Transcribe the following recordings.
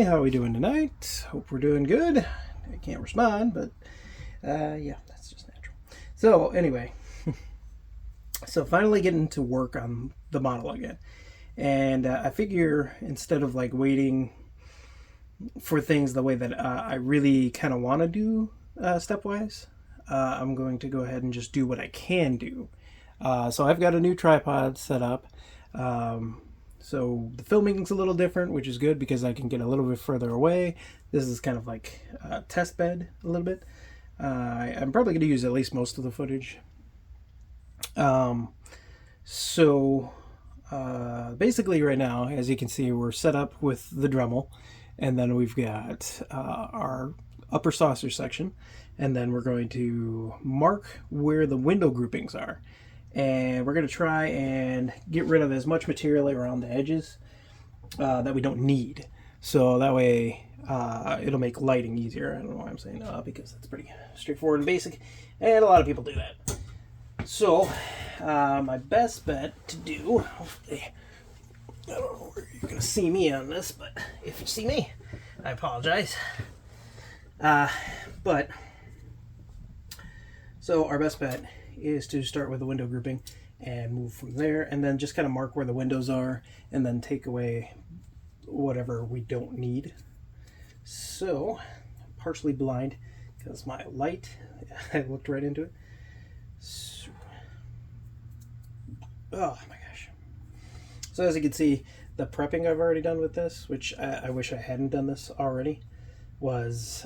how are we doing tonight? Hope we're doing good. I can't respond, but yeah, that's just natural. So anyway, so finally getting to work on the model again. And I figure instead of like waiting for things the way that I really kind of want to do stepwise, I'm going to go ahead and just do what I can do. So I've got a new tripod set up. Um, so the filming's a little different, which is good because I can get a little bit further away. This is kind of like a test bed a little bit. I'm probably going to use at least most of the footage. Um, so basically right now, as you can see, we're set up with the Dremel, and then we've got our upper saucer section, and then we're going to mark where the window groupings are. And we're going to try and get rid of as much material around the edges that we don't need. So that way it'll make lighting easier. I don't know why I'm saying because that's pretty straightforward and basic, and a lot of people do that. So my best bet to do, hopefully, I don't know where you're going to see me on this, but if you see me, I apologize. But so our best bet is to start with the window grouping and move from there, and then just kind of mark where the windows are and then take away whatever we don't need. So I'm partially blind because my light, I looked right into it. So, oh my gosh. So as you can see, the prepping I've already done with this, which I wish I hadn't done this already, was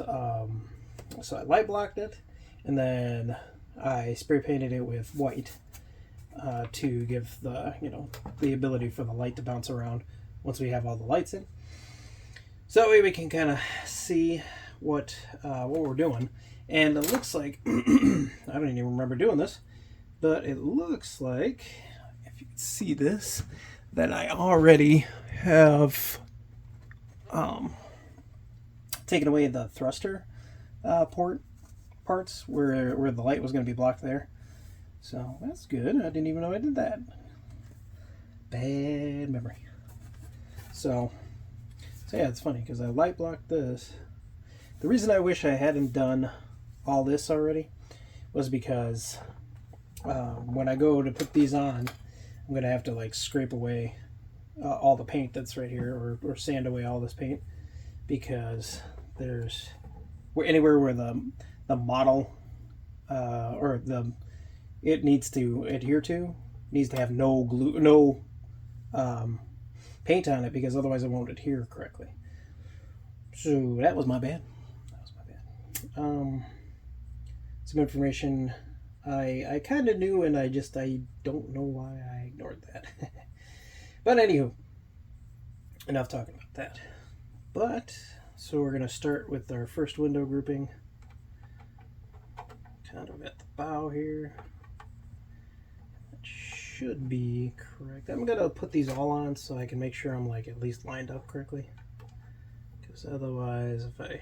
so I light blocked it, and then I spray painted it with white to give the ability for the light to bounce around once we have all the lights in. So that way we can kind of see what we're doing. And it looks like I don't even remember doing this, but it looks like, if you can see this, that I already have taken away the thruster parts where the light was going to be blocked there. So that's good. I didn't even know I did that. Bad memory. So yeah, it's funny because I light blocked this. The reason I wish I hadn't done all this already was because when I go to put these on, I'm going to have to like scrape away all the paint that's right here, or sand away all this paint, because there's anywhere where the model or it needs to adhere to needs to have no glue, no paint on it, because otherwise it won't adhere correctly. So that was my bad. Some information I kind of knew, and I don't know why I ignored that. But anywho, enough talking about that. But so we're going to start with our first window grouping, kind of at the bow here. That should be correct. I'm going to put these all on so I can make sure I'm like at least lined up correctly, because otherwise if I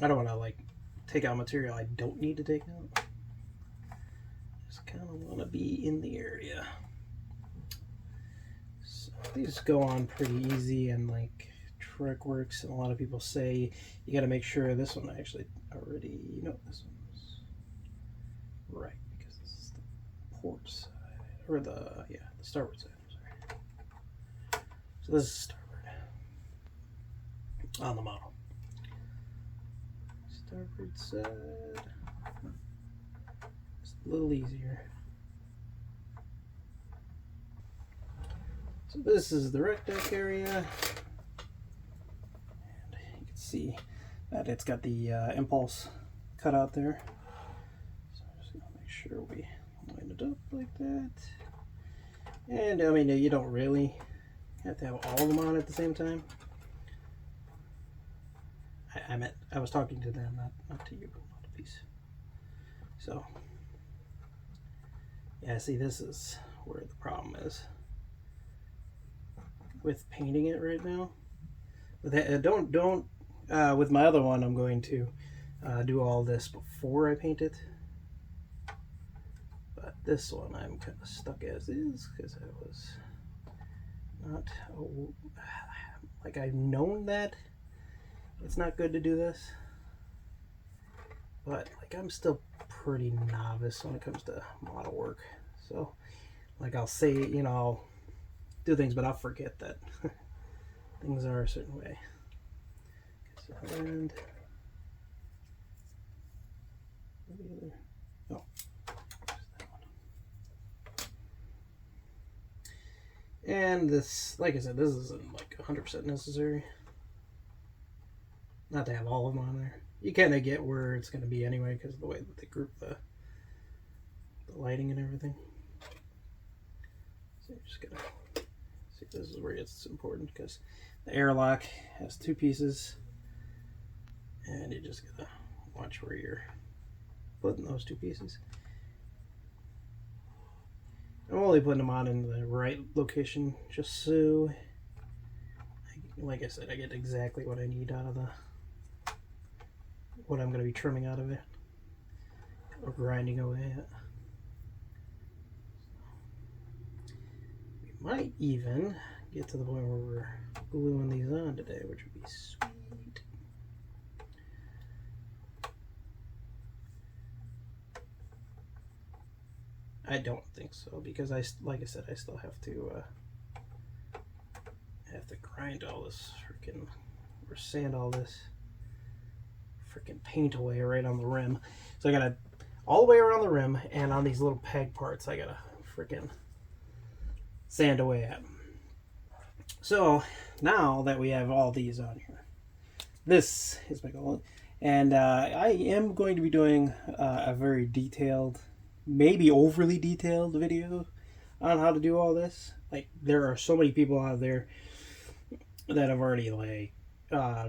don't want to like take out material I don't need to take out. Just kind of want to be in the area. So these go on pretty easy, and like trick works, and a lot of people say you got to make sure this one actually already, this one's right, because this is the port side, or the starboard side. I'm sorry. So this is starboard on the model. Starboard side. It's a little easier. So this is the rec deck area, and you can see that it's got the impulse cut out there. So I'm just gonna make sure we line it up like that. And I mean, you don't really have to have all of them on at the same time. I was talking to them, not to you, not a piece. So yeah, see, this is where the problem is with painting it right now. But don't with my other one, I'm going to do all this before I paint it. But this one I'm kind of stuck as is because I was not Like, I've known that it's not good to do this, but like I'm still pretty novice when it comes to model work. So like I'll say, I'll do things, but I'll forget that things are a certain way. And oh, and this, like I said, this isn't like 100% necessary. Not to have all of them on there. You kind of get where it's going to be anyway because of the way that they group the lighting and everything. So you're just going to see, this is where it's important because the airlock has two pieces, and you just got to watch where you're putting those two pieces. I'm only putting them on in the right location just so, like I said, I get exactly what I need out of what I'm going to be trimming out of it or grinding away at. We might even get to the point where we're gluing these on today, which would be sweet. I don't think so because like I said, I still have to grind all this freaking or sand all this freaking paint away right on the rim. So I gotta all the way around the rim and on these little peg parts I gotta freaking sand away at. So now that we have all these on here, this is my goal, and I am going to be doing a very detailed, maybe overly detailed video on how to do all this. Like there are so many people out there that have already like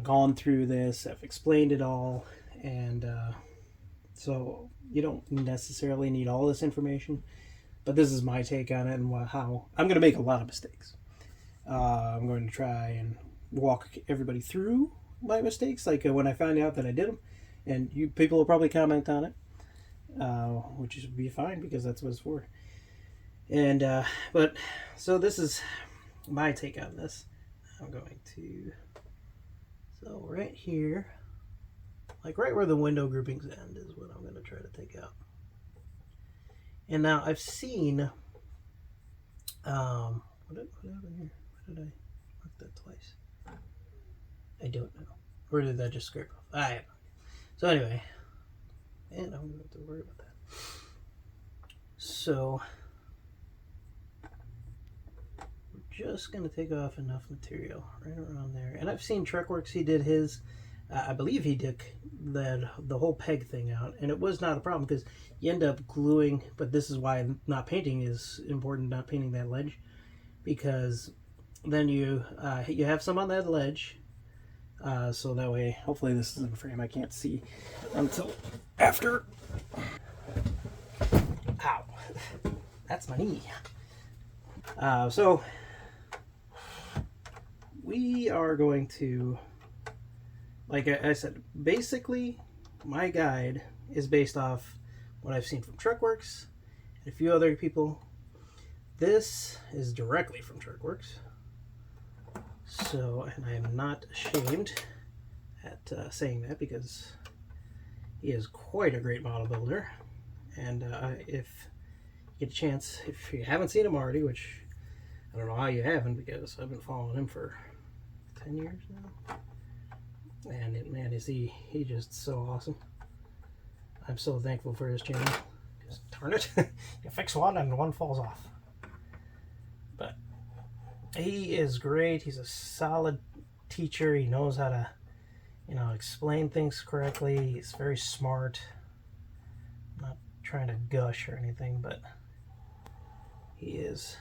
gone through this, have explained it all, and so you don't necessarily need all this information, but this is my take on it and how I'm going to make a lot of mistakes. I'm going to try and walk everybody through my mistakes, like when I find out that I did them, and you people will probably comment on it, which would be fine because that's what it's for. And but so this is my take on this. I'm going to, so right here, like right where the window groupings end is what I'm going to try to take out. And now I've seen, what happened here? Why did I mark that twice? I don't know. Where did that just scrape off? I have no idea. So anyway, and I'm going to have to worry about that. So we're just going to take off enough material right around there. And I've seen Trekworks, he did his, I believe he did the whole peg thing out, and it was not a problem because you end up gluing, but this is why not painting is important, not painting that ledge, because then you have some on that ledge, so that way, hopefully this is in frame, I can't see until after. Ow, that's my knee. So we are going to, like I said, basically my guide is based off what I've seen from Trekworks and a few other people. This is directly from Trekworks. So, and I am not ashamed at saying that because he is quite a great model builder. And if you get a chance, if you haven't seen him already, which I don't know how you haven't because I've been following him for 10 years now. And man, is he just so awesome. I'm so thankful for his channel. Just darn it, you fix one and one falls off. But he is great. He's a solid teacher. He knows how to, explain things correctly. He's very smart. I'm not trying to gush or anything, but he is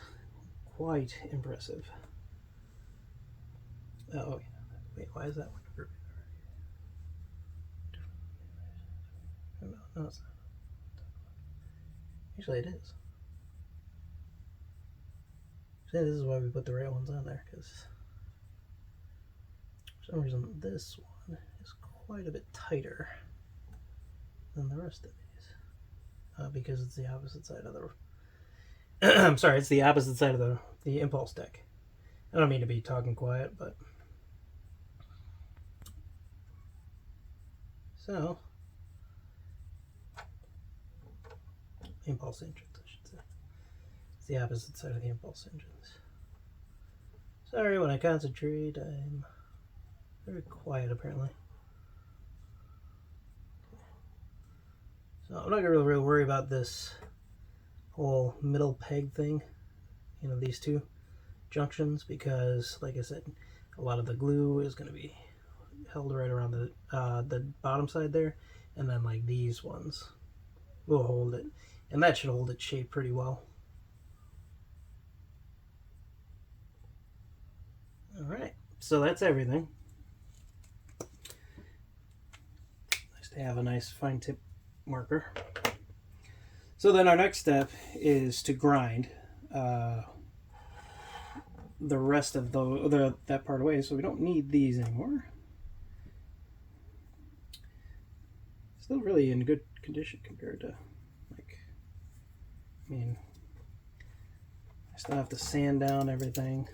quite impressive. Oh, wait, why is that one grouped? No, it's not. Actually, it is. See, this is why we put the right ones on there, because for some reason this one is quite a bit tighter than the rest of these, because it's the opposite side of the. I'm sorry, it's the opposite side of the impulse deck. I don't mean to be talking quiet, but So, impulse engines, I should say. It's the opposite side of the impulse engines. Sorry, when I concentrate, I'm very quiet apparently. So I'm not gonna really worry about this whole middle peg thing, you know, these two junctions, because like I said, a lot of the glue is going to be held right around the bottom side there, and then like these ones will hold it, and that should hold its shape pretty well. All right, so that's everything. Nice to have a nice fine tip marker. So then our next step is to grind the rest of that part away, so we don't need these anymore. Still really in good condition compared to, like, I mean, I still have to sand down everything.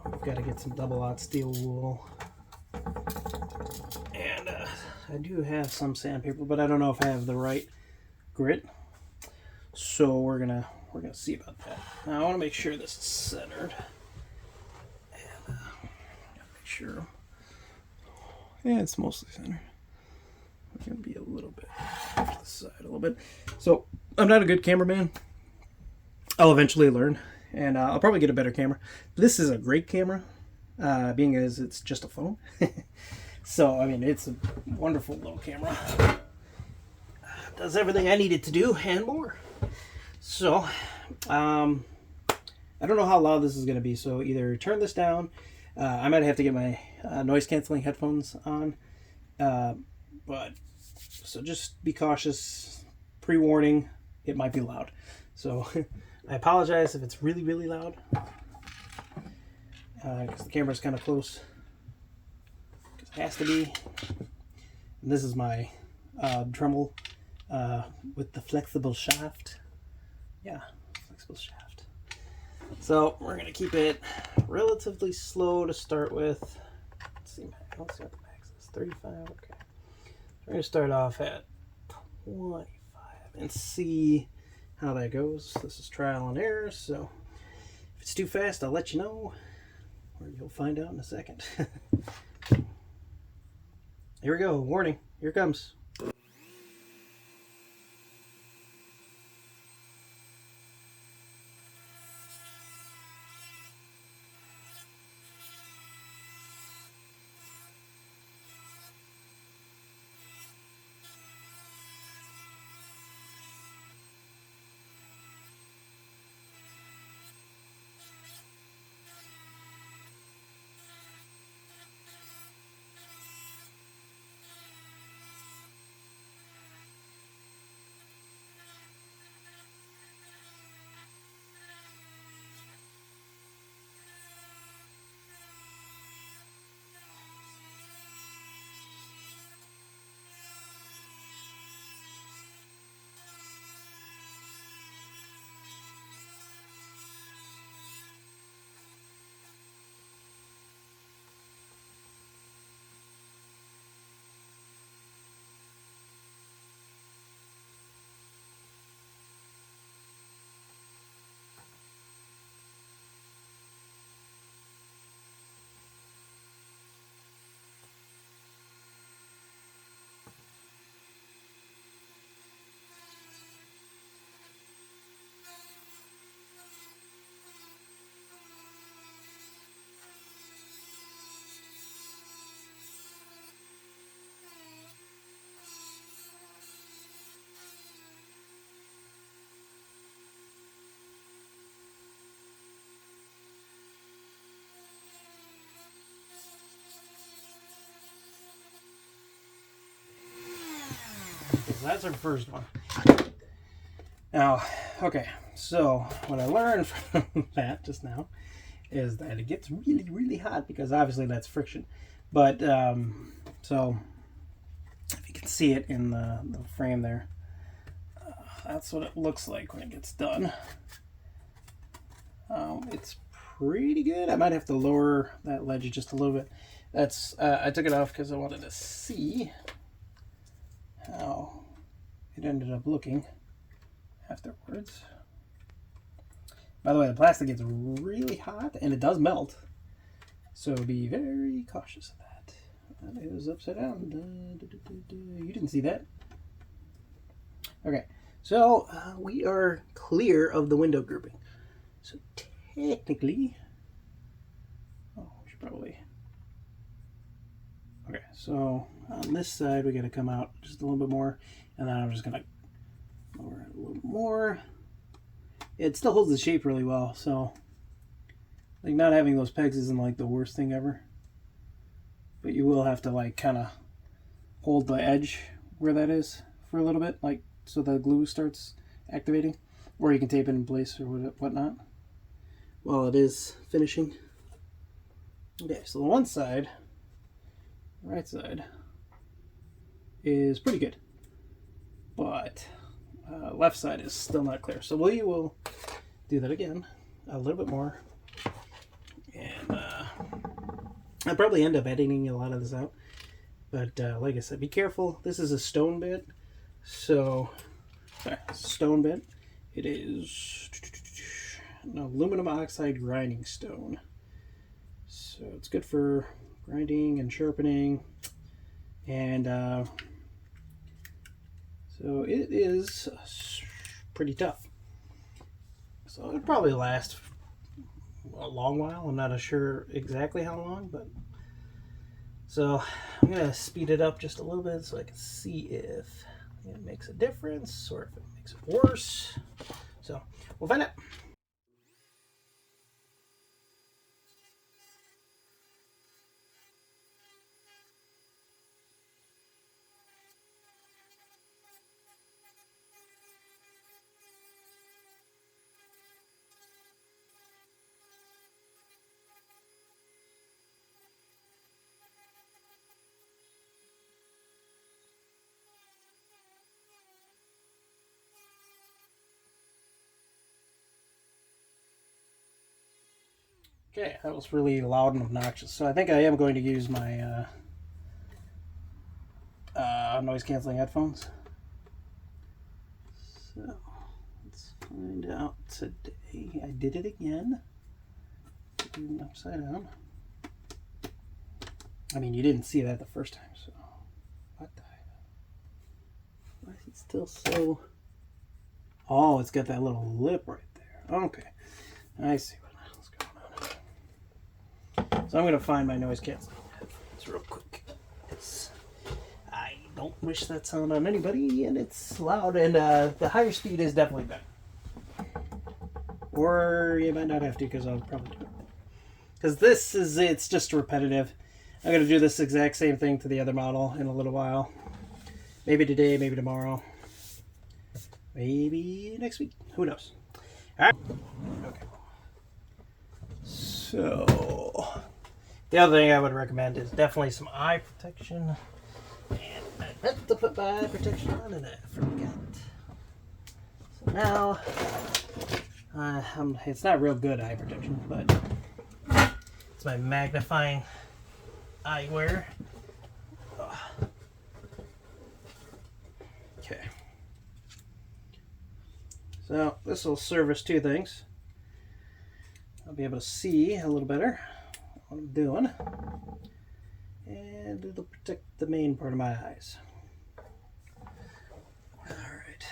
I've got to get some double-aught steel wool, and I do have some sandpaper, but I don't know if I have the right grit. So we're gonna see about that. Now I want to make sure this is centered, and make sure. Yeah, it's mostly centered. It's gonna be a little bit to the side, a little bit. So I'm not a good cameraman. I'll eventually learn, and I'll probably get a better camera. This is a great camera, being as it's just a phone. So I mean, it's a wonderful little camera. Does everything I need it to do and more. So, I don't know how loud this is going to be, so either turn this down. I might have to get my noise-canceling headphones on. But, so just be cautious. Pre-warning, it might be loud. So, I apologize if it's really, really loud. Because the camera's kind of close. Because it has to be. And this is my Dremel with the flexible shaft. Yeah, flexible shaft. So we're gonna keep it relatively slow to start with. Let's see what the max is. 35. Okay. We're gonna start off at 25 and see how that goes. This is trial and error, so if it's too fast, I'll let you know, or you'll find out in a second. Here we go. Warning. Here it comes. So that's our first one. Now, okay, so what I learned from that just now is that it gets really, really hot because obviously that's friction. But, so if you can see it in the frame there, that's what it looks like when it gets done. It's pretty good. I might have to lower that ledge just a little bit. That's I took it off because I wanted to see. it ended up looking afterwards. By the way, the plastic gets really hot and it does melt, so be very cautious of that. That is upside down. You didn't see that. Okay, so we are clear of the window grouping. So technically, we should probably. Okay, so on this side we got to come out just a little bit more, and then I'm just gonna lower it a little more. It still holds the shape really well, so like not having those pegs isn't like the worst thing ever. But you will have to like kind of hold the edge where that is for a little bit, like so the glue starts activating, or you can tape it in place or whatnot while it is finishing. Okay, so the one side, right side, is pretty good, but left side is still not clear. So we will do that again a little bit more, and I'll probably end up editing a lot of this out. But like I said, be careful. This is a stone bit, so stone bit. It is an aluminum oxide grinding stone, so it's good for grinding and sharpening, and so it is pretty tough. So it'll probably last a long while. I'm not sure exactly how long, but so I'm gonna speed it up just a little bit so I can see if it makes a difference or if it makes it worse. So we'll find out. Okay, that was really loud and obnoxious. So I think I am going to use my noise canceling headphones. So let's find out today. I did it again. Upside down. I mean, you didn't see that the first time, so what the heck? Why is it still so? Oh, it's got that little lip right there. Okay, I see what's going on. So I'm going to find my noise canceling headphones real quick. I don't wish that sound on anybody, and it's loud, and the higher speed is definitely better. Or you might not have to, because I'll probably do it. Because it's just repetitive. I'm going to do this exact same thing to the other model in a little while. Maybe today, maybe tomorrow. Maybe next week. Who knows? All right. Okay. So, the other thing I would recommend is definitely some eye protection. And I meant to put my eye protection on and I forgot. So now, it's not real good eye protection, but it's my magnifying eyewear. Okay. So this will service two things. I'll be able to see a little better what I'm doing, and it'll protect the main part of my eyes. All right.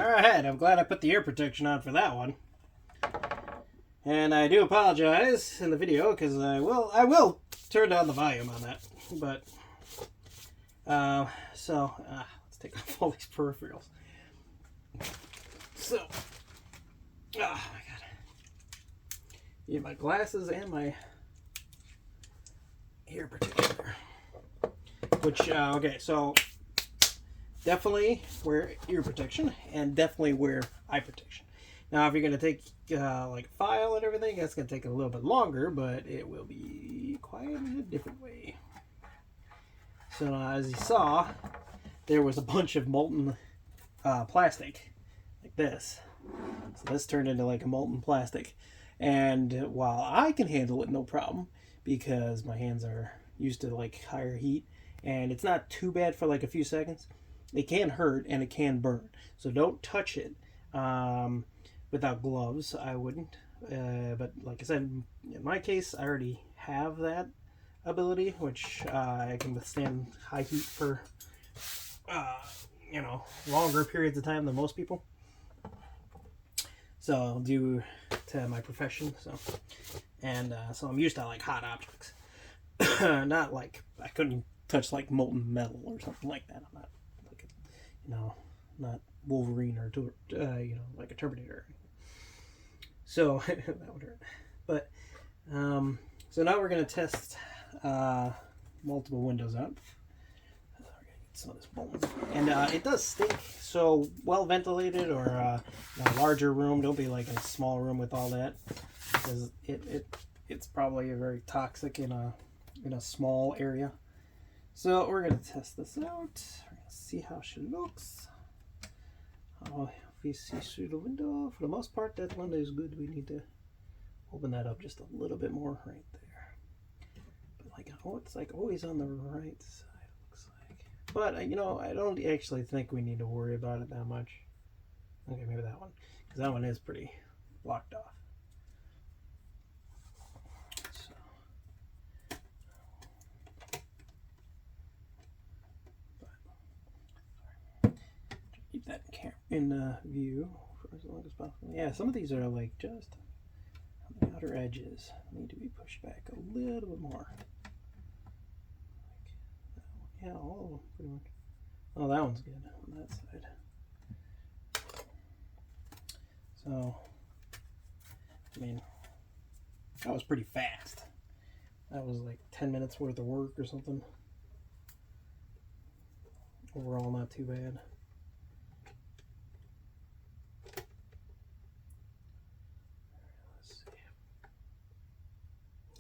Alright, I'm glad I put the ear protection on for that one. And I do apologize in the video because I will turn down the volume on that. But let's take off all these peripherals. So, oh my god, need my glasses and my ear protector. Which okay, so definitely wear ear protection and definitely wear eye protection. Now, if you're going to take like a file and everything, that's going to take a little bit longer, but it will be quite in a different way. So as you saw, there was a bunch of molten plastic like this. So this turned into like a molten plastic. And while I can handle it no problem because my hands are used to like higher heat and it's not too bad for like a few seconds, it can hurt and it can burn. So don't touch it. Without gloves, I wouldn't. But like I said, in my case, I already have that ability, which I can withstand high heat for, longer periods of time than most people. So due to my profession, so I'm used to like hot objects. Not like I couldn't touch like molten metal or something like that. I'm not like not Wolverine or like a Terminator. So that would hurt. But so now we're gonna test multiple windows out. We're gonna get some of this molten, and it does stink. So well ventilated or in a larger room. Don't be like in a small room with all that, because it's probably very toxic in a small area. So we're gonna test this out. We're gonna see how she looks. If we see through the window, for the most part, that window is good. We need to open that up just a little bit more right there. But like, it's like always on the right side, it looks like. But I don't actually think we need to worry about it that much. Okay, maybe that one, because that one is pretty blocked off. Keep that in view for as long as possible. Yeah, some of these are like just on the outer edges. Need to be pushed back a little bit more. Yeah, all of them pretty much. Oh, that one's good on that side. So, I mean, that was pretty fast. That was like 10 minutes worth of work or something. Overall, not too bad.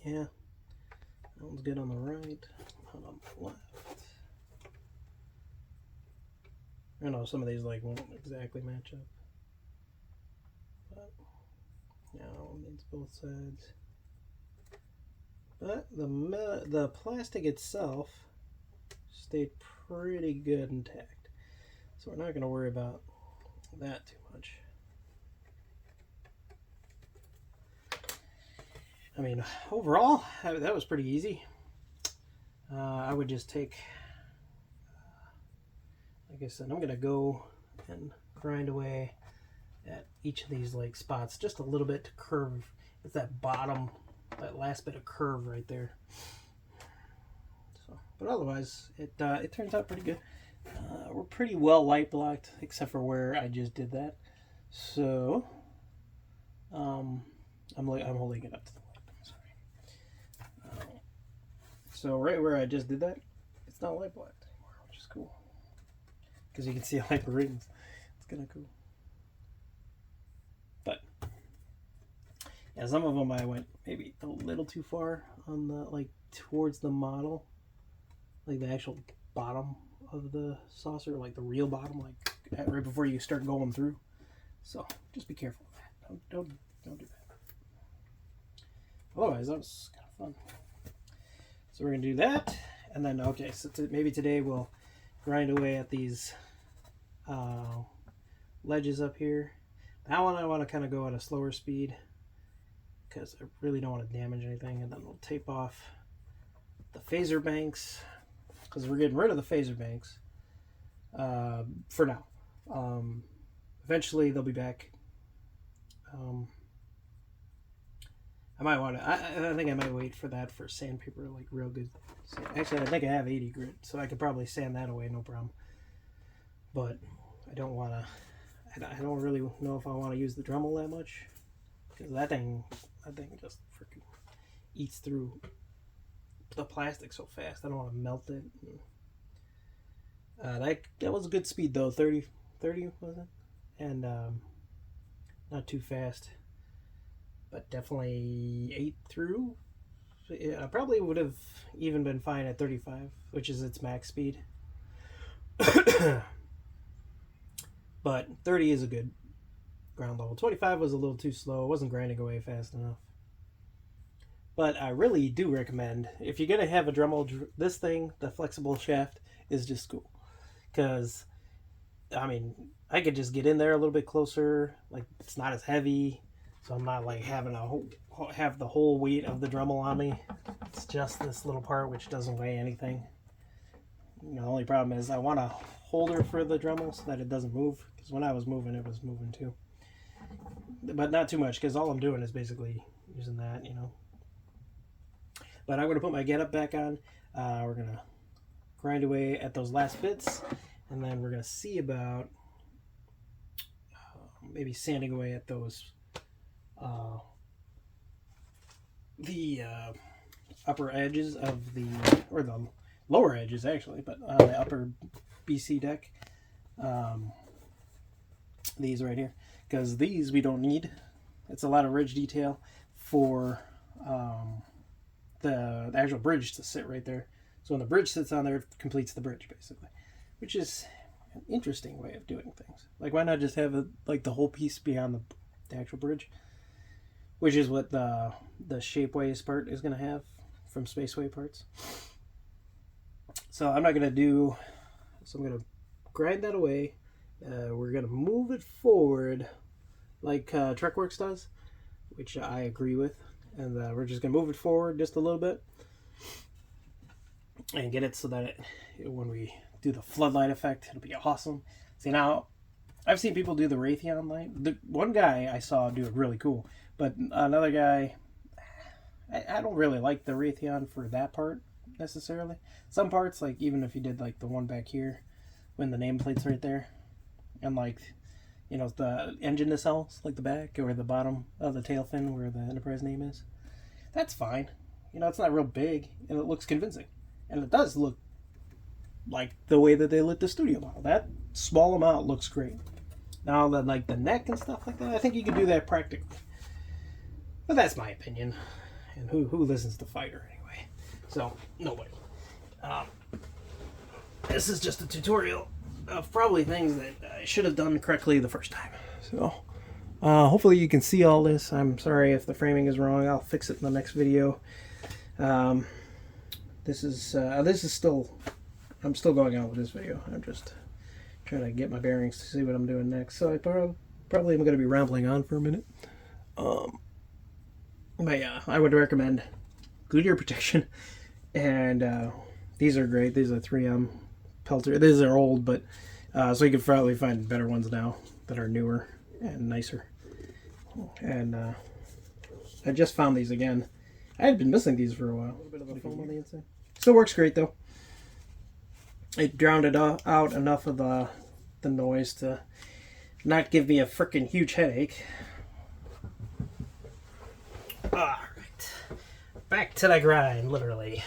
Yeah, that one's good on the right, not on the left. I know some of these like won't exactly match up, but yeah, that one needs both sides. But the plastic itself stayed pretty good intact, so we're not going to worry about that too much. I mean, overall, that was pretty easy. I would just take, like I said, I'm going to go and grind away at each of these like spots just a little bit to curve. It's that bottom, that last bit of curve right there. So, but otherwise, it turns out pretty good. We're pretty well light blocked, except for where I just did that. So, I'm holding it up to the So right where I just did that, it's not light blocked anymore, which is cool. Because you can see like rings. It's kind of cool. But yeah, some of them I went maybe a little too far on the like towards the model, like the actual bottom of the saucer, like the real bottom, like right before you start going through. So just be careful of that. Don't do that. Otherwise, that was kind of fun. So we're going to do that, and then, okay, so maybe today we'll grind away at these ledges up here. That one I want to kind of go at a slower speed, because I really don't want to damage anything, and then we'll tape off the phaser banks, because we're getting rid of the phaser banks for now. If eventually they'll be back. I might want to. I think I might wait for that for sandpaper, like real good. Actually, I think I have 80 grit, so I could probably sand that away, no problem. But I don't want to. I don't really know if I want to use the Dremel that much, because that thing just freaking eats through the plastic so fast. I don't want to melt it. That was a good speed though, 30 was it, and not too fast, but definitely ate through. I probably would have even been fine at 35, which is its max speed. But 30 is a good ground level. 25 was a little too slow. It wasn't grinding away fast enough. But I really do recommend, if you're going to have a Dremel, this thing, the flexible shaft, is just cool. Because, I mean, I could just get in there a little bit closer. Like, it's not as heavy. So I'm not like having have the whole weight of the Dremel on me. It's just this little part which doesn't weigh anything. The only problem is I want a holder for the Dremel so that it doesn't move. Because when I was moving, it was moving too. But not too much, because all I'm doing is basically using that, But I'm going to put my getup back on. We're going to grind away at those last bits. And then we're going to see about maybe sanding away at those the upper edges of or the lower edges actually, but the upper BC deck, these right here, because these we don't need. It's a lot of ridge detail for the actual bridge to sit right there. So when the bridge sits on there, it completes the bridge basically, which is an interesting way of doing things. Like, why not just have like the whole piece beyond the actual bridge? Which is what the Shapeways part is going to have from Spaceway parts. So I'm not going to do... So I'm going to grind that away. We're going to move it forward like TrekWorks does, which I agree with. And we're just going to move it forward just a little bit. And get it so that when we do the floodlight effect, it'll be awesome. See, now, I've seen people do the Raytheon light. The one guy I saw do it really cool. But another guy, I don't really like the Raytheon for that part, necessarily. Some parts, like even if you did like the one back here, when the nameplate's right there, and like, the engine nacelles, like the back or the bottom of the tail fin where the Enterprise name is, that's fine. It's not real big, and it looks convincing. And it does look like the way that they lit the studio model. That small amount looks great. Now, like the neck and stuff like that, I think you can do that practically. But that's my opinion. And who listens to Fighter anyway? So, nobody. This is just a tutorial of probably things that I should have done correctly the first time. So, hopefully you can see all this. I'm sorry if the framing is wrong. I'll fix it in the next video. This is still... I'm still going on with this video. I'm just trying to get my bearings to see what I'm doing next. So I probably am going to be rambling on for a minute. But yeah, I would recommend Goodyear protection. And these are great. These are 3M Pelter. These are old, but so you could probably find better ones now that are newer and nicer. And I just found these again. I had been missing these for a while. A little bit of a foam on the inside. Still works great though. It drowned out enough of the noise to not give me a freaking huge headache. Alright. Back to the grind, literally.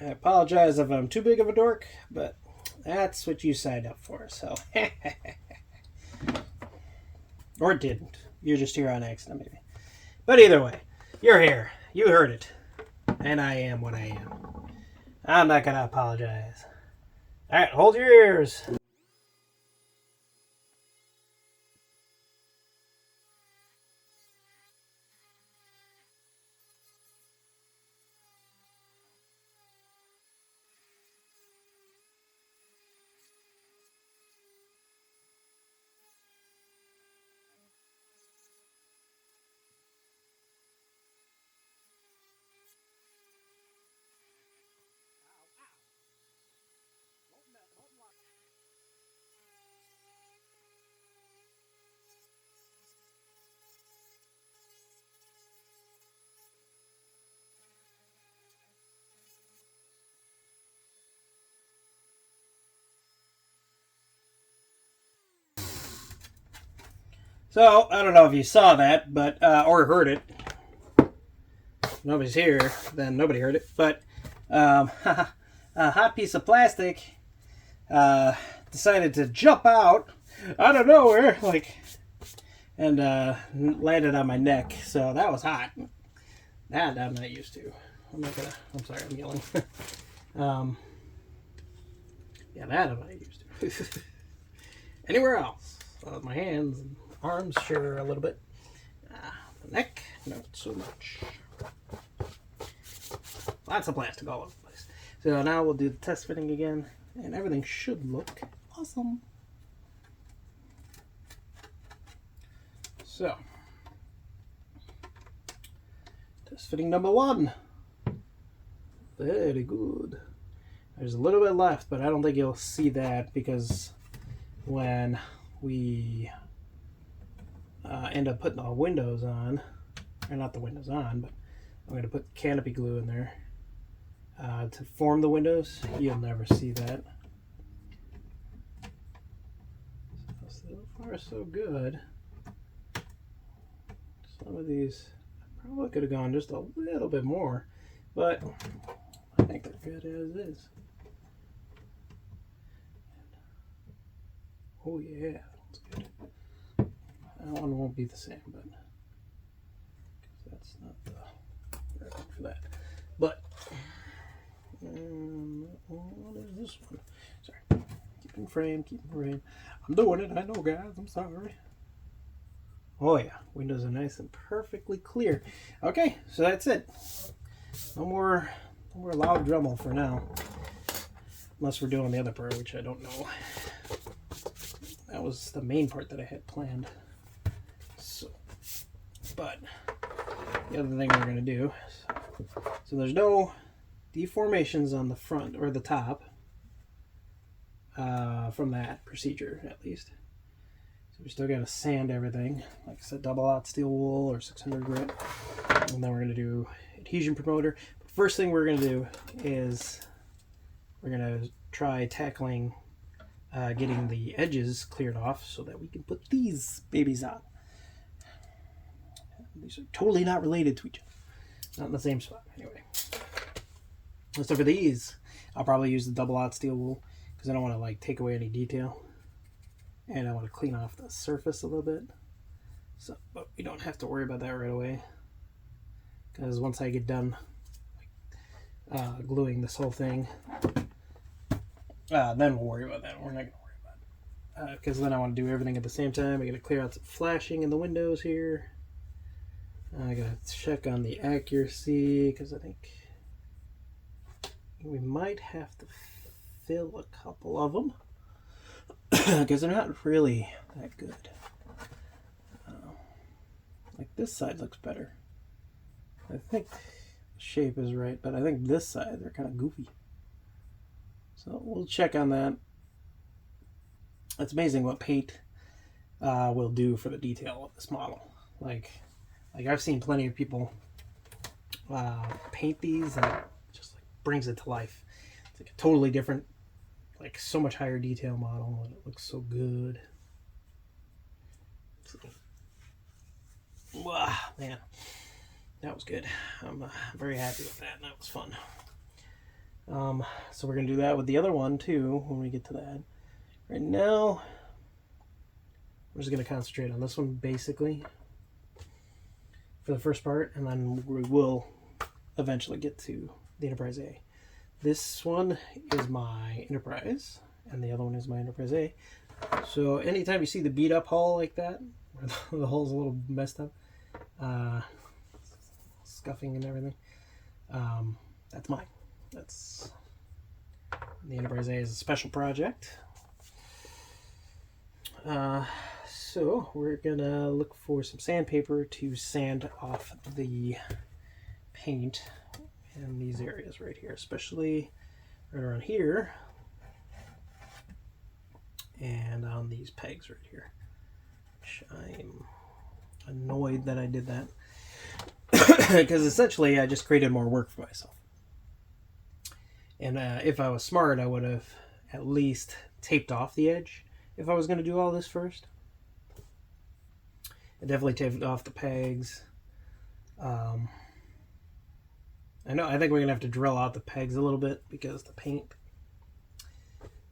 I apologize if I'm too big of a dork, but that's what you signed up for, so. Or didn't. You're just here on accident, maybe. But either way, you're here. You heard it. And I am what I am. I'm not going to apologize. Alright, hold your ears. So, I don't know if you saw that, but or heard it. Nobody's here, then nobody heard it. But a hot piece of plastic decided to jump out of nowhere, and landed on my neck. So that was hot. That I'm not used to. I'm sorry, I'm yelling. Yeah, that I'm not used to. Anywhere else, my hands and arms, sure, a little bit. The neck, not so much. Lots of plastic all over the place. So now we'll do the test fitting again, and everything should look awesome. So, test fitting number 1. Very good. There's a little bit left, but I don't think you'll see that because when we end up putting the windows on, or not the windows on, but I'm going to put canopy glue in there to form the windows. You'll never see that. So far, so good. Some of these I probably could have gone just a little bit more, but I think they're good as is. Oh yeah, that's good. That one won't be the same, but that's not the right one for that. But what is this one? Sorry. Keep in frame. I'm doing it. I know, guys. I'm sorry. Oh yeah, windows are nice and perfectly clear. Okay, so that's it. No more loud Dremel for now, unless we're doing the other part, which I don't know. That was the main part that I had planned. So, but the other thing we're going to do, so there's no deformations on the front or the top from that procedure, at least. So we still got to sand everything, like I said, double out steel wool or 600 grit, and then we're going to do adhesion promoter. But first thing we're going to do is we're going to try tackling getting the edges cleared off so that we can put these babies on. These are totally not related to each other. Not in the same spot. Anyway. So for these, I'll probably use the double out steel wool because I don't want to take away any detail. And I want to clean off the surface a little bit. So, but we don't have to worry about that right away. Because once I get done gluing this whole thing, then we'll worry about that. We're not going to worry about it. Because then I want to do everything at the same time. I got to clear out some flashing in the windows here. I got to check on the accuracy because I think we might have to fill a couple of them. Because they're not really that good. Like this side looks better. I think the shape is right, but I think this side, they're kind of goofy. So we'll check on that. It's amazing what paint will do for the detail of this model. Like I've seen plenty of people paint these and it just brings it to life. It's like a totally different, so much higher detail model, and it looks so good. So, wow, man, that was good. I'm very happy with that. That was fun. So we're gonna do that with the other one too when we get to that. Right now, we're just gonna concentrate on this one basically for the first part, and then we will eventually get to the Enterprise-A. This one is my Enterprise, and the other one is my Enterprise-A. So anytime you see the beat up hull like that, where the hull's a little messed up, scuffing and everything, that's mine. That's the Enterprise-A is a special project. So we're gonna look for some sandpaper to sand off the paint in these areas right here, especially right around here and on these pegs right here, which I'm annoyed that I did that because essentially I just created more work for myself. And if I was smart, I would have at least taped off the edge if I was going to do all this first. I definitely taped off the pegs. I think we're gonna have to drill out the pegs a little bit because the paint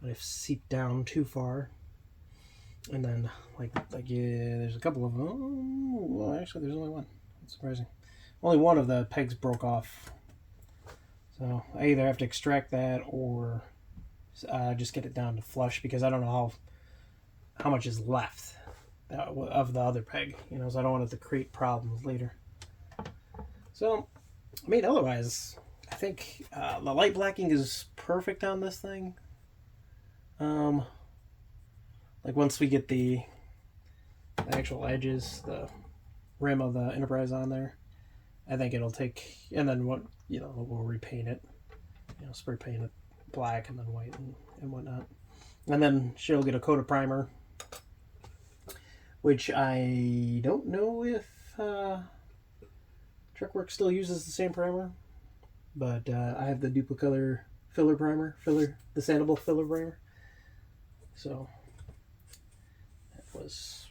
might have seeped down too far. And then yeah, there's a couple of them. Oh, well, actually, there's only one. That's surprising. Only one of the pegs broke off. So I either have to extract that or just get it down to flush, because I don't know how much is left of the other peg. So I don't want it to create problems later. So, I mean, otherwise, I think the light blacking is perfect on this thing. Like once we get the actual edges, the rim of the Enterprise on there, I think it'll take, and then we'll repaint it, spray paint it black and then white and whatnot. And then she'll get a coat of primer, which I don't know if Truckworks still uses the same primer, but I have the Duplicolor the sandable filler primer. So that was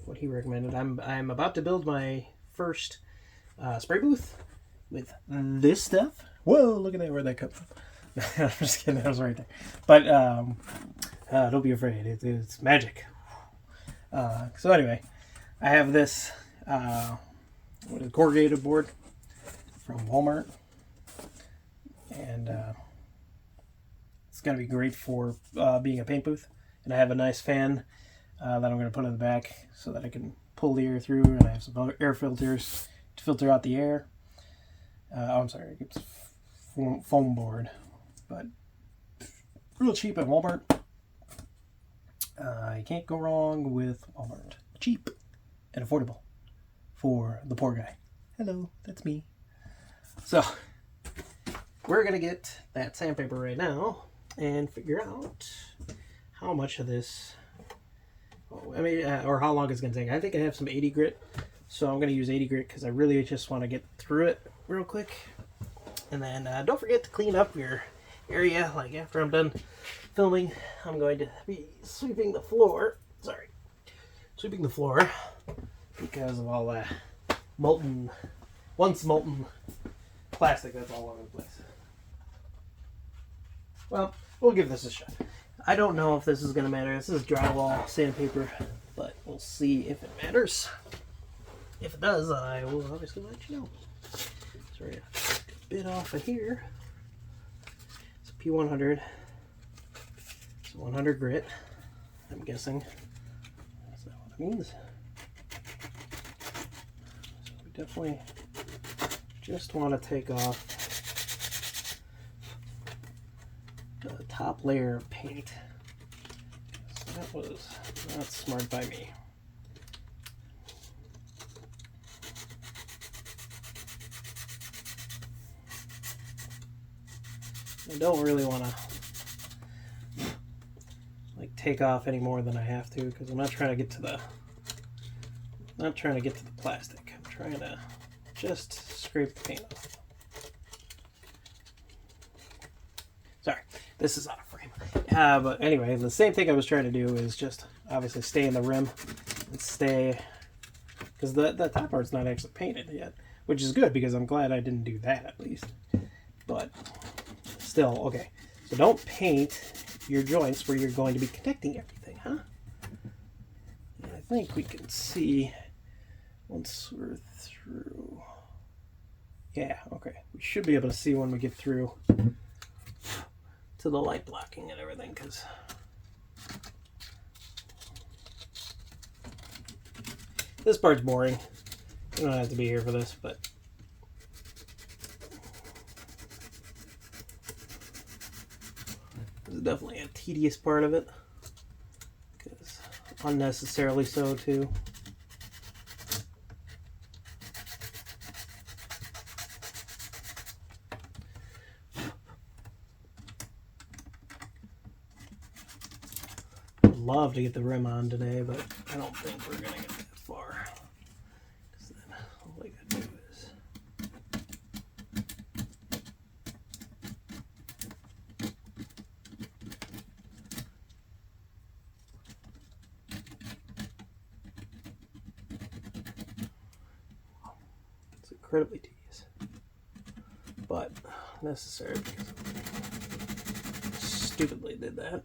what he recommended. I'm about to build my first spray booth with this stuff. Whoa, look at that, where'd that come from? I'm just kidding, that was right there. But don't be afraid, it's magic. So anyway, I have this corrugated board from Walmart, and it's going to be great for being a paint booth. And I have a nice fan that I'm going to put in the back so that I can pull the air through, and I have some air filters to filter out the air. I'm sorry, it's foam board, but real cheap at Walmart. You can't go wrong with Walmart. Cheap and affordable for the poor guy. Hello, that's me. So we're gonna get that sandpaper right now and figure out how much of this, or how long it's gonna take. I think I have some 80 grit, so I'm gonna use 80 grit because I really just want to get through it real quick. And then don't forget to clean up your area. Like after I'm done filming, I'm going to be sweeping the floor. Sweeping the floor because of all that once molten plastic that's all over the place. Well, we'll give this a shot. I don't know if this is going to matter. This is drywall sandpaper, but we'll see if it matters. If it does, I will obviously let you know. So we're going to take a bit off of here. It's a P100. It's 100 grit, I'm guessing. That's not what it means. So we definitely just want to take off the top layer of paint. So that was not smart by me. I don't really want to take off any more than I have to, because I'm not trying to get to the plastic. I'm trying to just scrape the paint off. Sorry, this is out of frame. But anyway, the same thing I was trying to do is just obviously stay in the rim and stay, because the top part's not actually painted yet, which is good because I'm glad I didn't do that at least. But still, okay. So don't paint your joints where you're going to be connecting everything, huh? And I think we can see once we're through. Yeah, okay. We should be able to see when we get through to the light blocking and everything, because this part's boring. You don't have to be here for this, but this is definitely a tedious part of it, because unnecessarily so too. I'd love to get the rim on today, but I don't think we're gonna get that far. Because then all I gotta do is incredibly tedious, but necessary because I stupidly did that.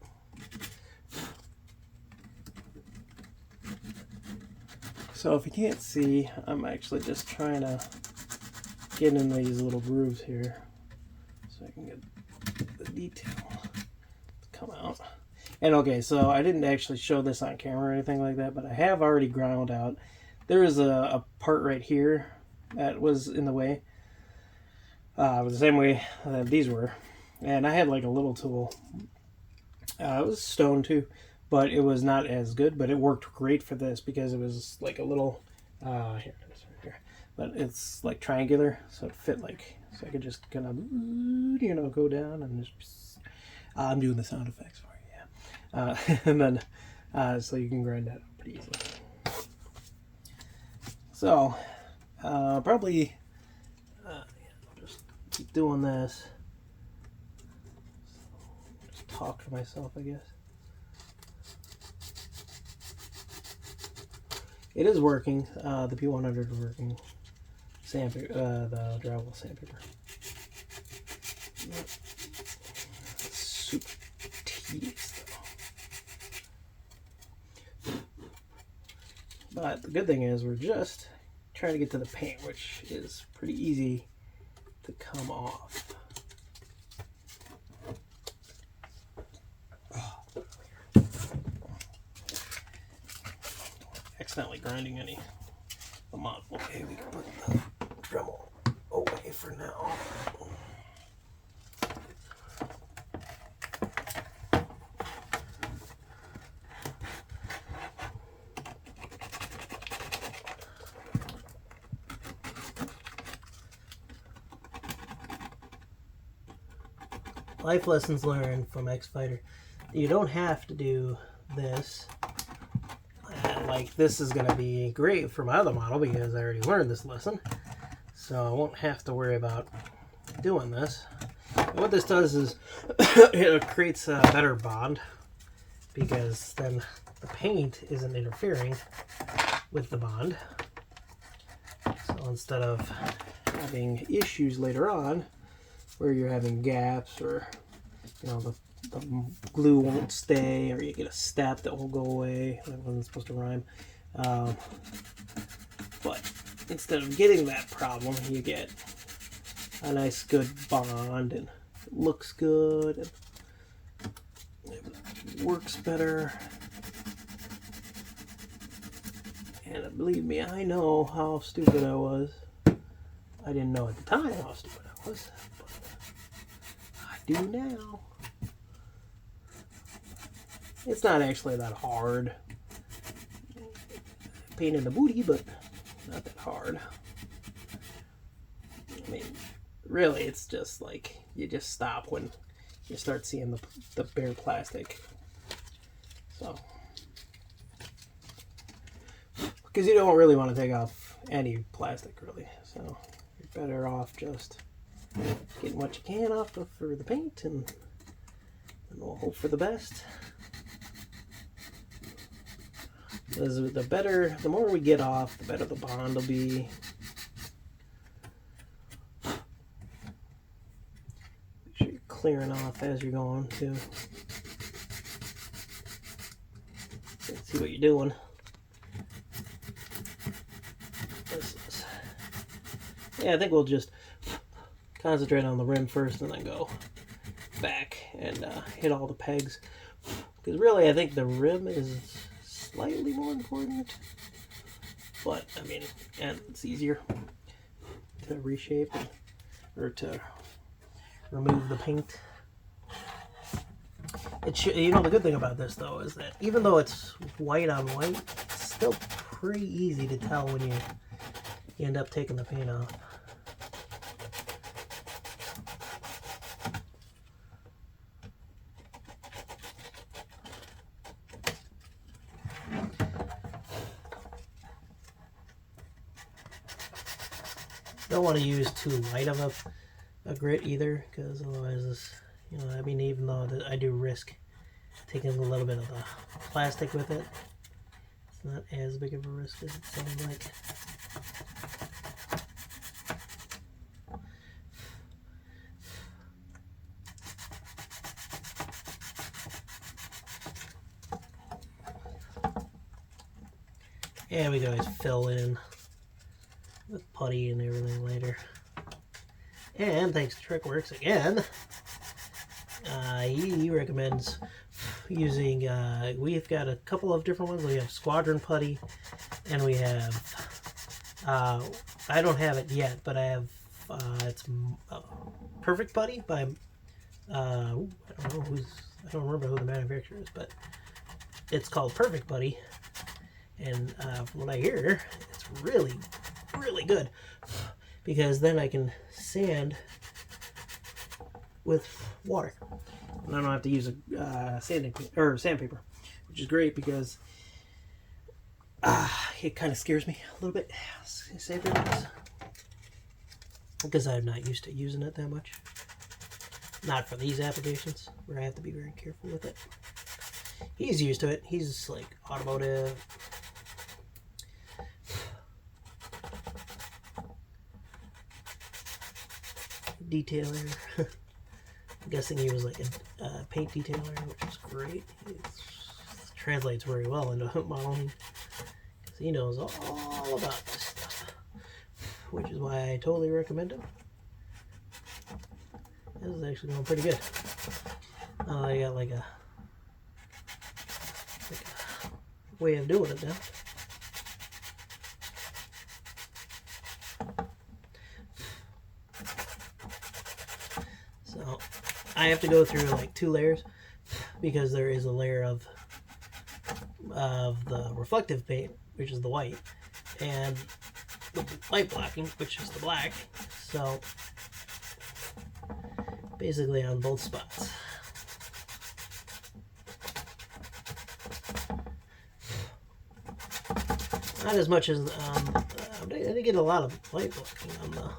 So if you can't see, I'm actually just trying to get in these little grooves here so I can get the detail to come out. And okay, so I didn't actually show this on camera or anything like that, but I have already ground out. There is a part right here that was in the way. It was the same way that these were. And I had like a little tool. It was stone too, but it was not as good, but it worked great for this because it was like a little, here it is right here. But it's like triangular, so it fit like, so I could just kind of, you know, go down and just, I'm doing the sound effects for you. And then so you can grind that up pretty easily. So probably just keep doing this. Just talk to myself, I guess. It is working. The P100 is working. Sandpaper, the drywall sandpaper. Super tedious. But the good thing is we're just trying to get to the paint, which is pretty easy to come off. Accidentally grinding any of the mod. Okay, we can put the Dremel away for now. Life lessons learned from X-Fighter. You don't have to do this. Like, this is going to be great for my other model because I already learned this lesson. So I won't have to worry about doing this. And what this does is it creates a better bond because then the paint isn't interfering with the bond. So instead of having issues later on where you're having gaps or, you know, the glue won't stay, or you get a step that won't go away. That wasn't supposed to rhyme. But instead of getting that problem, you get a nice good bond, and it looks good, and it works better. And believe me, I know how stupid I was. I didn't know at the time how stupid I was, but I do now. It's not actually that hard. Pain in the booty, but not that hard. I mean, really, it's just like, you just stop when you start seeing the bare plastic. So, because you don't really want to take off any plastic, really. So, you're better off just getting what you can off for the paint, and we'll hope for the best. Because the more we get off, the better the bond will be. Make sure you're clearing off as you're going too. Let's see what you're doing. Yeah, I think we'll just concentrate on the rim first and then go back and hit all the pegs. Because really, I think the rim is slightly more important, but I mean, and it's easier to reshape or to remove the paint. It should, you know, the good thing about this though is that even though it's white on white, it's still pretty easy to tell when you end up taking the paint off. Don't want to use too light of a grit either, because otherwise this, you know, I mean, even though I do risk taking a little bit of the plastic with it, it's not as big of a risk as it sounds like. And we can always fill in with putty and everything later. And thanks to TrickWorks again, he recommends using, we've got a couple of different ones. We have Squadron Putty, and we have, I don't have it yet, but I have, it's Perfect Putty by, I don't remember who the manufacturer is, but it's called Perfect Putty. And from what I hear, it's really, really good, because then I can sand with water, and I don't have to use a sandpaper, which is great because it kind of scares me a little bit, sandpaper, because I'm not used to using it that much. Not for these applications where I have to be very careful with it. He's used to it. He's like automotive. Detailer. I'm guessing he was like a paint detailer, which is great. It translates very well into modeling because he knows all about this stuff, which is why I totally recommend him. This is actually going pretty good. I got like a way of doing it now. So I have to go through like 2 layers because there is a layer of the reflective paint, which is the white, and the light blocking, which is the black. So basically on both spots. Not as much as I didn't get a lot of light blocking on the.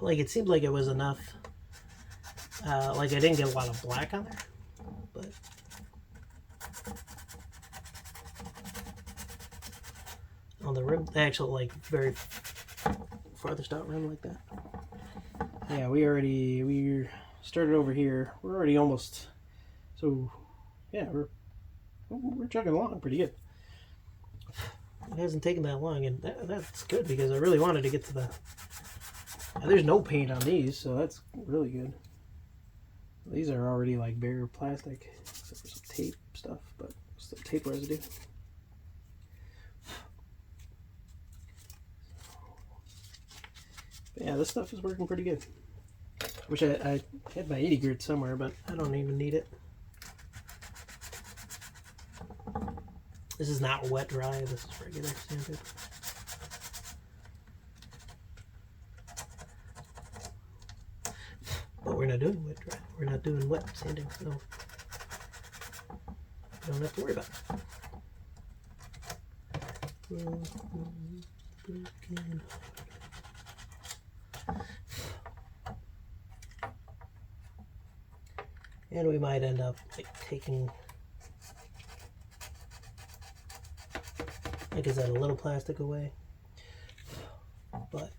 Like it seemed like it was enough. Like I didn't get a lot of black on there, but on the rim, the actual like very farthest out rim like that. Yeah, we started over here. We're already almost. So yeah, we're chugging along pretty good. It hasn't taken that long, and that's good because I really wanted to get to the. There's no paint on these, so that's really good. These are already like bare plastic, except for some tape stuff, but still tape residue. But yeah, this stuff is working pretty good. Wish I had my 80 grit somewhere, but I don't even need it. This is not wet dry, this is regular sandpaper. But we're not doing wet dry. We're not doing wet sanding, so we don't have to worry about it. And we might end up like taking, like I said, a little plastic away, but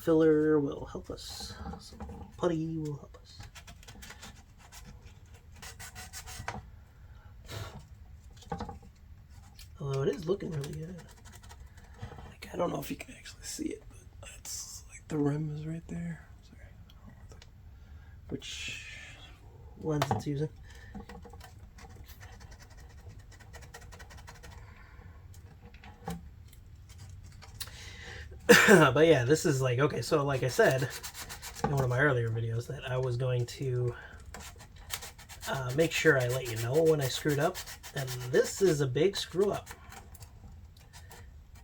filler will help us. So putty will help us. Although it is looking really good. Like I don't know if you can actually see it, but that's like the rim is right there. Sorry, I don't know which lens it's using. But yeah, this is like, okay, so like I said in one of my earlier videos that I was going to make sure I let you know when I screwed up, and this is a big screw up,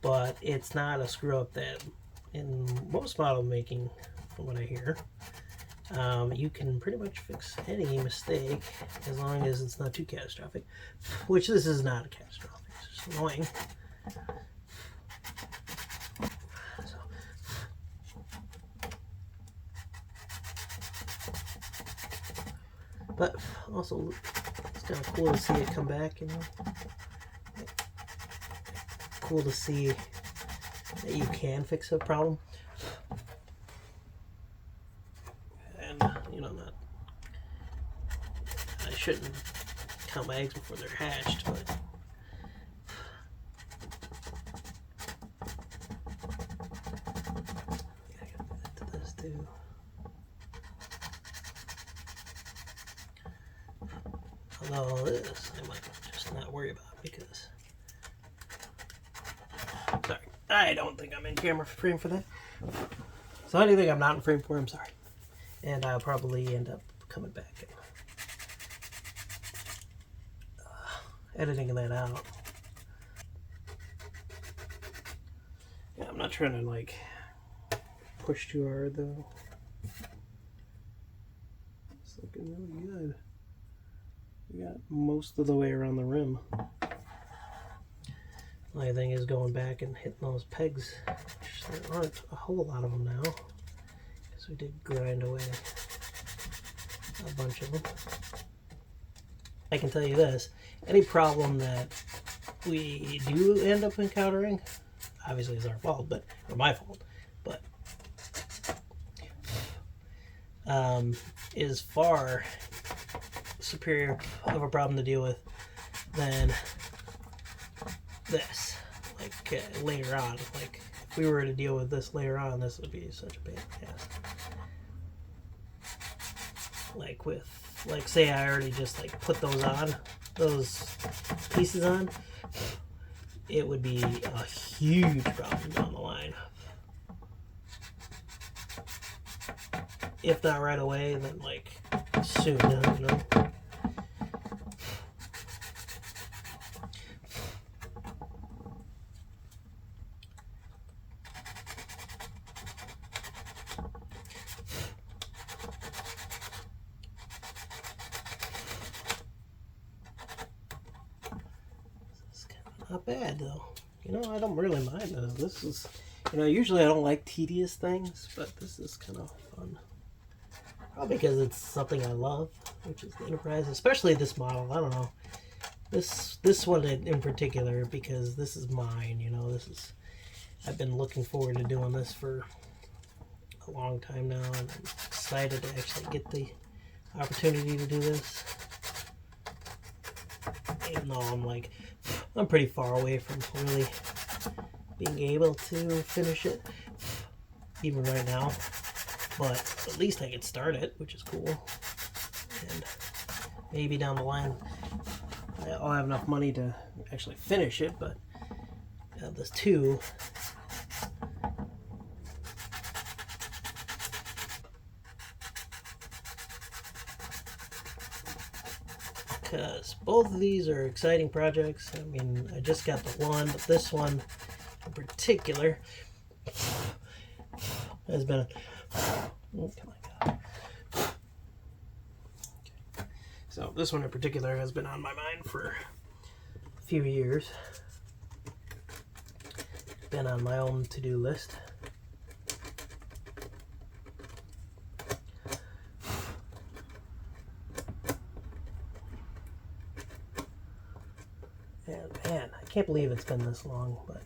but it's not a screw up that in most model making, from what I hear, you can pretty much fix any mistake as long as it's not too catastrophic, which this is not catastrophic, it's just annoying. But also, it's kind of cool to see it come back, you know. Cool to see that you can fix a problem. And, you know, I shouldn't count my eggs before they're hatched, but I gotta do that to this too. Although this I might just not worry about because, sorry, I don't think I'm in camera frame for that. So anything I'm not in frame for, I'm sorry. And I'll probably end up coming back and editing that out. Yeah, I'm not trying to like push too hard though. It's looking really good. We got most of the way around the rim. The only thing is going back and hitting those pegs, which there aren't a whole lot of them now, because we did grind away a bunch of them. I can tell you this, any problem that we do end up encountering, obviously it's our fault, or my fault, but is far superior of a problem to deal with than this. Like later on, like if we were to deal with this later on, this would be such a pain in the ass. Like like say I already just like put those pieces on, it would be a huge problem down the line. If not right away, then like soon, you know. Not bad though. You know, I don't really mind this. This is, you know, usually I don't like tedious things, but this is kind of fun. Probably because it's something I love, which is the Enterprise, especially this model. I don't know. This one in particular, because this is mine, you know, I've been looking forward to doing this for a long time now, and I'm excited to actually get the opportunity to do this. Even though I'm pretty far away from really being able to finish it, even right now. But at least I can start it, which is cool. And maybe down the line I'll have enough money to actually finish it, but there's two. Because both of these are exciting projects. I mean, I just got the one, but this one in particular has been a... Oh, come on, God. Okay. So this one in particular has been on my mind for a few years. Been on my own to-do list. And man, I can't believe it's been this long, but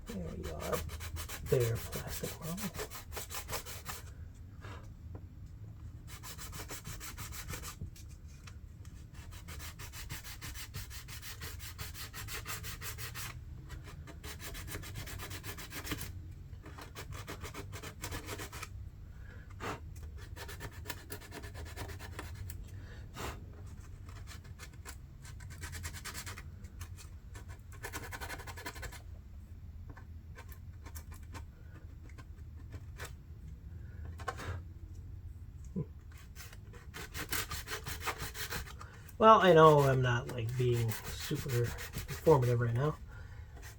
there you are, bare plastic model. Well, I know I'm not like being super informative right now,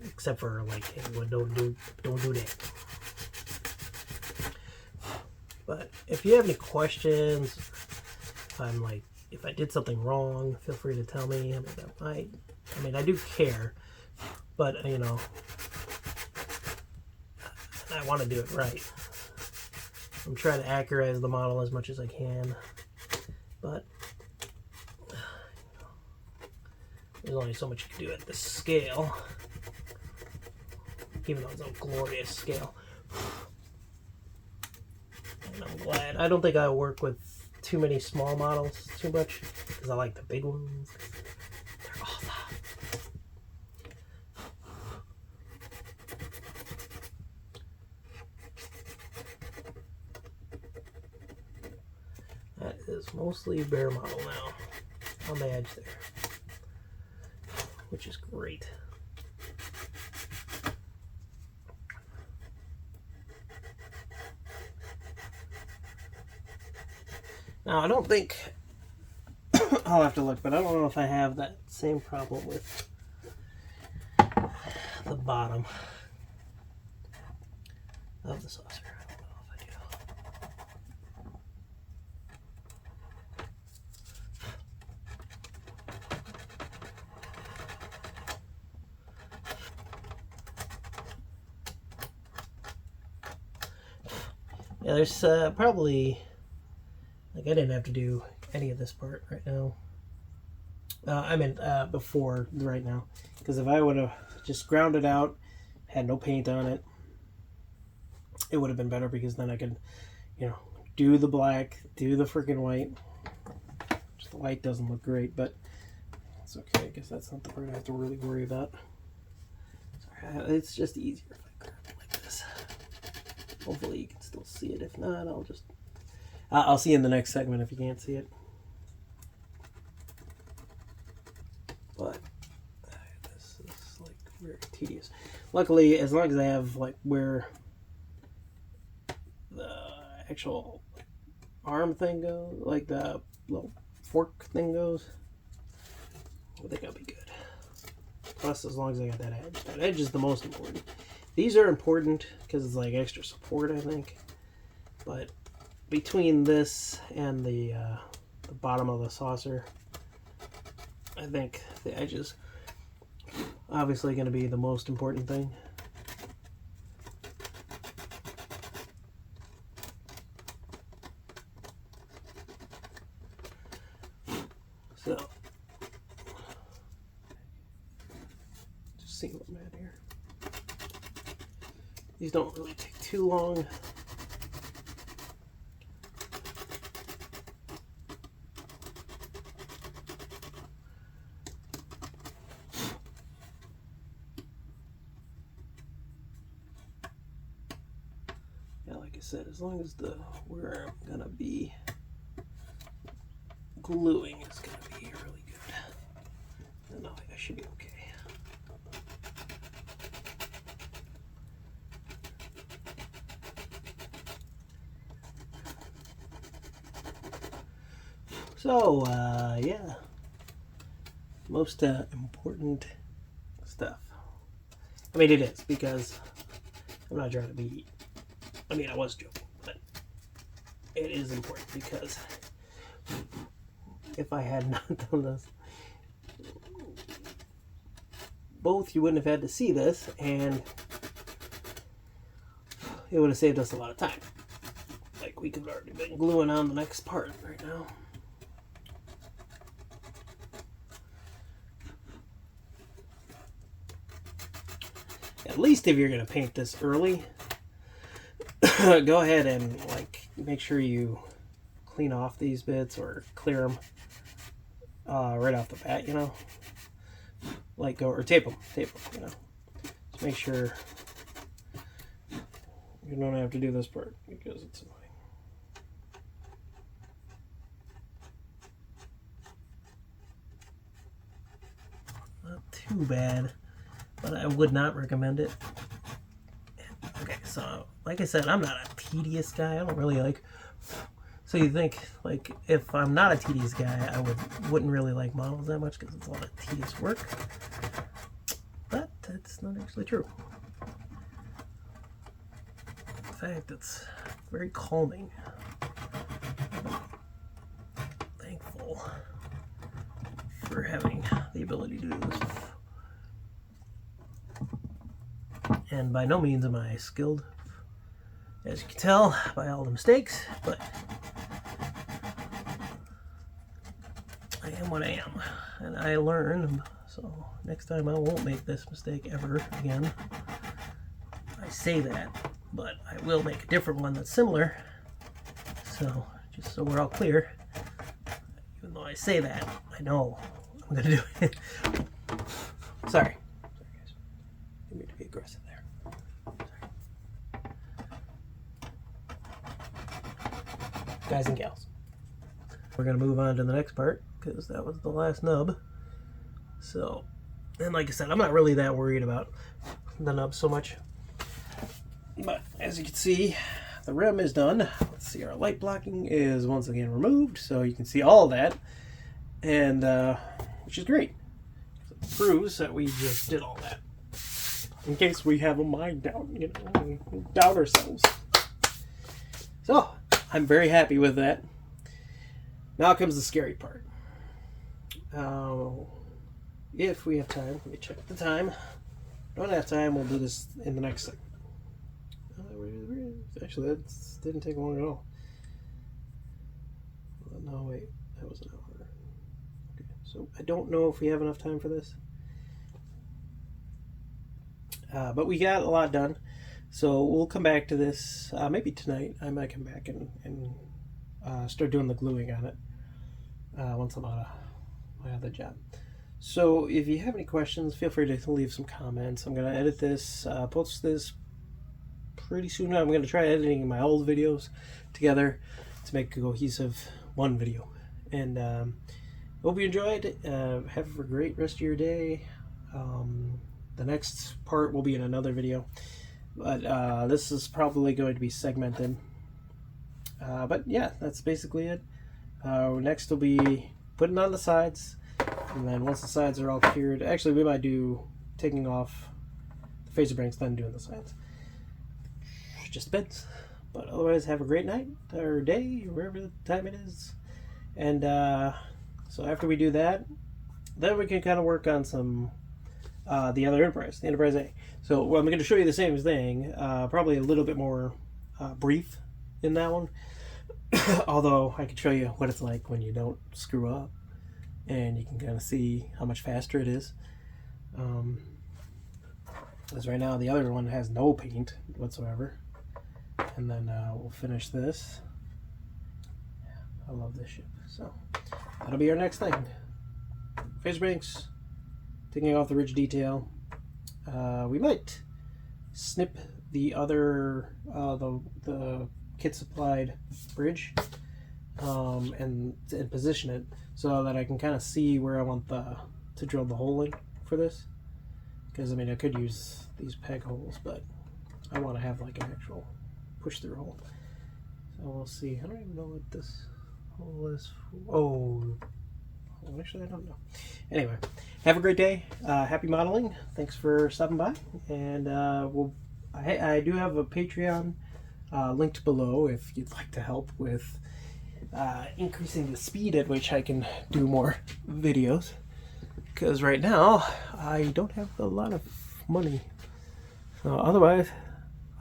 except for like, hey, well, don't do that. But if you have any questions, if I did something wrong, feel free to tell me. I mean, I do care, but you know, I want to do it right. I'm trying to accurate the model as much as I can, but there's only so much you can do at this scale, even though it's a glorious scale. And I'm glad. I don't think I work with too many small models too much because I like the big ones. They're awesome. That is mostly bare model now on the edge there, which is great. Now, I don't think, I'll have to look, but I don't know if I have that same problem with the bottom of the saucer. I don't know if I do. Yeah, there's probably, like, I didn't have to do any of this part right now. I mean, before right now. Because if I would have just ground it out, had no paint on it, it would have been better because then I could, you know, do the black, do the freaking white. Just the white doesn't look great, but it's okay. I guess that's not the part I have to really worry about. It's just easier if I grab it like this. Hopefully you can still see it. If not, I'll see you in the next segment if you can't see it. But this is like very tedious. Luckily, as long as I have like where the actual arm thing goes, like the little fork thing goes, I think I'll be good. Plus, as long as I got that edge. That edge is the most important. These are important because it's like extra support, I think. But between this and the bottom of the saucer, I think the edge is obviously going to be the most important thing. So, just see what I'm at here. These don't really take too long. Yeah, like I said, as long as where I'm gonna be gluing is gonna be really good, then I should be okay. So, yeah, most important stuff. I mean, it is, because I'm not trying to be, I mean, I was joking, but it is important because if I had not done this, both you wouldn't have had to see this, and it would have saved us a lot of time. Like, we could have already been gluing on the next part right now. At least if you're going to paint this early, go ahead and like make sure you clean off these bits or clear them right off the bat, you know, like or tape them, you know. Just make sure you don't have to do this part because it's annoying. Not too bad, but I would not recommend it. Okay, so like I said, I'm not a tedious guy. I don't really like. So you think like if I'm not a tedious guy, I wouldn't really like models that much because it's a lot of tedious work. But that's not actually true. In fact, it's very calming. Thankful for having the ability to do this. And by no means am I skilled, as you can tell by all the mistakes, but I am what I am, and I learn, so next time I won't make this mistake ever again. I say that, but I will make a different one that's similar So just so we're all clear, even though I say that, I know I'm gonna do it. Sorry guys, didn't mean to be aggressive there. Sorry. Guys and gals, we're gonna move on to the next part because that was the last nub. So, and like I said, I'm not really that worried about the nub so much. But as you can see, the rim is done. Let's see, our light blocking is once again removed, so you can see all that, and which is great. It proves that we just did all that. In case we have a mind doubt, you know, and doubt ourselves. So I'm very happy with that. Now comes the scary part. If we have time, let me check the time. Don't have time, we'll do this in the next segment. Actually, that didn't take long at all. No, wait, that was an hour. Okay, so I don't know if we have enough time for this. But we got a lot done. So we'll come back to this maybe tonight. I might come back and start doing the gluing on it once I'm out of my other job. So if you have any questions, feel free to leave some comments. I'm going to edit this, post this pretty soon. I'm going to try editing my old videos together to make a cohesive one video. And hope you enjoyed. Have a great rest of your day. The next part will be in another video, but this is probably going to be segmented. But yeah, that's basically it. Next will be putting on the sides, and then once the sides are all cured, actually we might do taking off the phaser banks, then doing the sides. Just depends. But otherwise, have a great night or day, or wherever the time it is. And so after we do that, then we can kind of work on some the other Enterprise, the Enterprise-A. So I'm going to show you the same thing, probably a little bit more brief in that one. Although I can show you what it's like when you don't screw up, and you can kind of see how much faster it is. As right now, the other one has no paint whatsoever. And then we'll finish this. I love this ship. So that'll be our next thing. Phaser banks, taking off the ridge detail. We might snip the other the kit supplied bridge and position it so that I can kind of see where I want to drill the hole in for this. Because I mean, I could use these peg holes, but I want to have like an actual push through hole. So we'll see. I don't even know what this hole is. Oh, actually I don't know. Anyway, have a great day. Happy modeling. Thanks for stopping by. And I do have a Patreon linked below if you'd like to help with increasing the speed at which I can do more videos. Because right now I don't have a lot of money. So otherwise,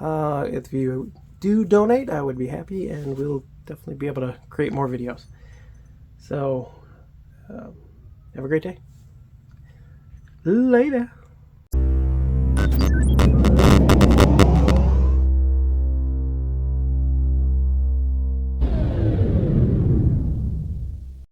if you do donate, I would be happy, and we'll definitely be able to create more videos. So have a great day. Later.